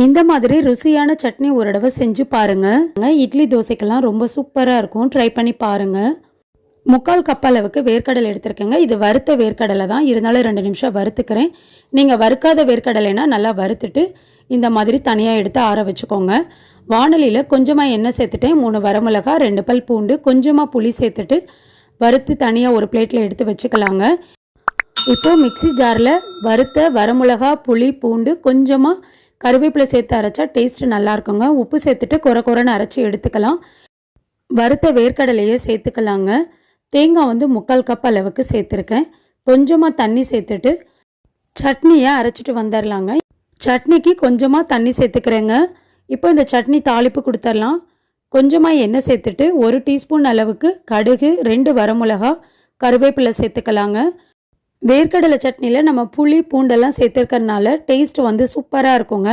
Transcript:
இந்த மாதிரி ருசியான சட்னி ஒரு தடவை செஞ்சு பாருங்க. இட்லி தோசைக்கெல்லாம் ரொம்ப சூப்பராக இருக்கும். ட்ரை பண்ணி பாருங்க. 3/4 கப் அளவுக்கு வேர்க்கடலை எடுத்திருக்கேங்க. இது வறுத்த வேர்க்கடலை தான். இருந்தாலும் 2 நிமிஷம் வறுத்துக்கிறேன். நீங்கள் வறுக்காத வேர்க்கடலைனா நல்லா வறுத்துட்டு இந்த மாதிரி தனியாக எடுத்து ஆற வச்சுக்கோங்க. வாணலியில் கொஞ்சமாக எண்ணெய் சேர்த்துட்டேன். 3 வரமிளகா, 2 பல் பூண்டு, கொஞ்சமாக புளி சேர்த்துட்டு வறுத்து தனியாக ஒரு பிளேட்டில் எடுத்து வச்சுக்கலாங்க. இப்போது மிக்சி ஜாரில் வறுத்த வரமிளகா, புளி, பூண்டு, கொஞ்சமாக கருவேப்பிலை சேர்த்து அரைச்சா டேஸ்ட்டு நல்லாயிருக்குங்க. உப்பு சேர்த்துட்டு கொரன்னு அரைச்சி எடுத்துக்கலாம். வறுத்த வேர்க்கடலையை சேர்த்துக்கலாங்க. தேங்காய் 3/4 கப் அளவுக்கு சேர்த்துருக்கேன். கொஞ்சமாக தண்ணி சேர்த்துட்டு சட்னியை அரைச்சிட்டு வந்துடலாங்க. சட்னிக்கு கொஞ்சமாக தண்ணி சேர்த்துக்கிறேங்க. இப்போ இந்த சட்னி தாளிப்பு கொடுத்துடலாம். கொஞ்சமாக எண்ணெய் சேர்த்துட்டு 1 டீஸ்பூன் அளவுக்கு கடுகு, 2 வரமிளகா, கருவேப்பிலை சேர்த்துக்கலாங்க. வேர்க்கடலை சட்னியில் நம்ம புளி, பூண்டெல்லாம் சேர்த்துருக்கறனால டேஸ்ட் சூப்பராக இருக்குங்க.